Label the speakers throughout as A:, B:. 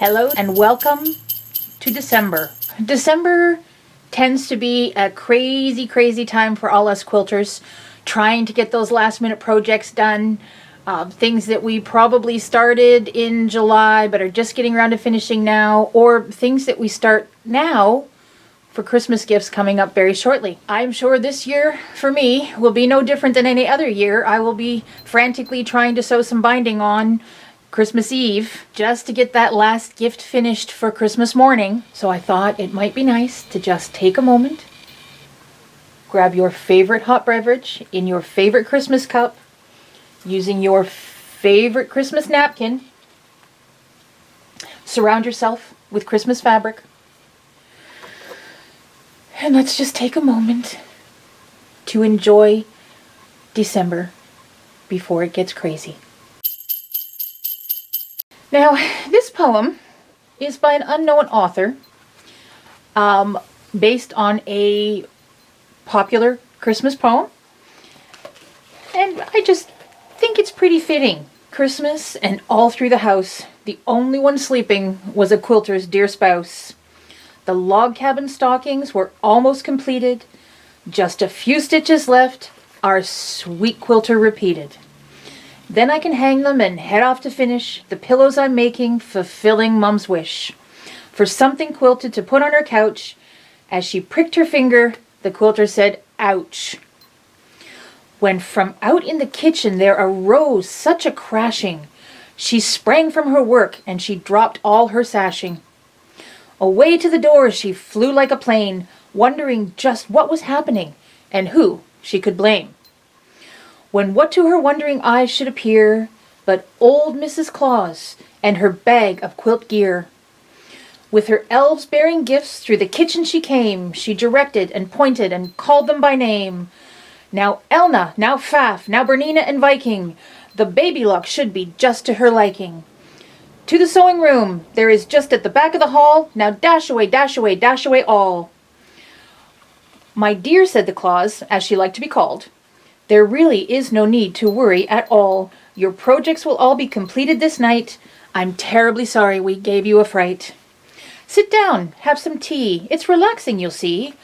A: Hello and welcome to December. December tends to be a crazy time for all us quilters, trying to get those last minute projects done, things that we probably started in July but are just getting around to finishing now, or things that we start now for Christmas gifts coming up very shortly. I'm sure this year for me will be no different than any other year. I will be frantically trying to sew some binding on Christmas Eve just to get that last gift finished for Christmas morning. So I thought it might be nice to just take a moment, grab your favorite hot beverage in your favorite Christmas cup, using your favorite Christmas napkin, surround yourself with Christmas fabric, and let's just take a moment to enjoy December before it gets crazy. Now, this poem is by an unknown author, based on a popular Christmas poem, and I just think it's pretty fitting. Christmas, and all through the house, the only one sleeping was a quilter's dear spouse. The log cabin stockings were almost completed, just a few stitches left, our sweet quilter repeated. Then I can hang them and head off to finish the pillows I'm making, fulfilling Mum's wish for something quilted to put on her couch. As she pricked her finger, the quilter said, "Ouch." When from out in the kitchen there arose such a crashing, she sprang from her work and she dropped all her sashing. Away to the door she flew like a plane, wondering just what was happening and who she could blame. When what to her wondering eyes should appear but old Mrs. Claus and her bag of quilt gear. With her elves bearing gifts through the kitchen she came, she directed and pointed and called them by name. Now Elna, now Pfaff, now Bernina and Viking, the baby luck should be just to her liking. To the sewing room, there is just at the back of the hall, now dash away, dash away, dash away all. My dear, said the Claus, as she liked to be called, there really is no need to worry at all. Your projects will all be completed this night. I'm terribly sorry we gave you a fright. Sit down, have some tea. It's relaxing, you'll see.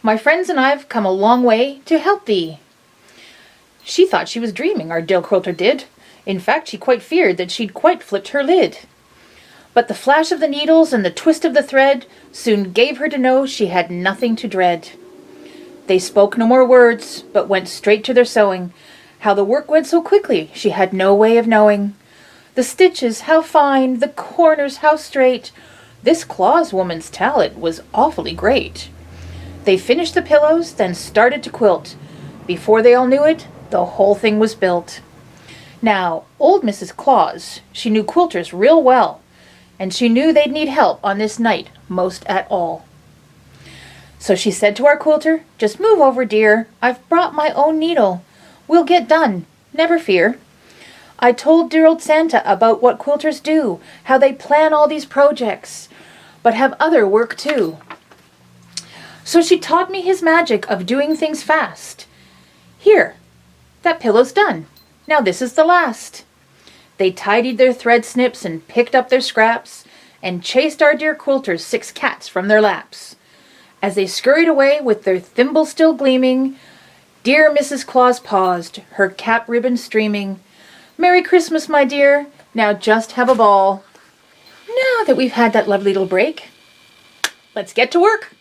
A: My friends and I've come a long way to help thee. She thought she was dreaming, our dill quilter did. In fact, she quite feared that she'd quite flipped her lid. But the flash of the needles and the twist of the thread soon gave her to know she had nothing to dread. They spoke no more words, but went straight to their sewing. How the work went so quickly, she had no way of knowing. The stitches, how fine, the corners, how straight. This Claus woman's talent was awfully great. They finished the pillows, then started to quilt. Before they all knew it, the whole thing was built. Now, old Mrs. Claus, she knew quilters real well, and she knew they'd need help on this night most at all. So she said to our quilter, "Just move over, dear. I've brought my own needle. We'll get done, never fear. I told dear old Santa about what quilters do, how they plan all these projects, but have other work too. So she taught me his magic of doing things fast. Here, that pillow's done. Now this is the last." They tidied their thread snips and picked up their scraps and chased our dear quilters 6 cats from their laps. As they scurried away with their thimbles still gleaming, dear Mrs. Claus paused, her cap ribbon streaming. "Merry Christmas, my dear. Now just have a ball." Now that we've had that lovely little break, let's get to work.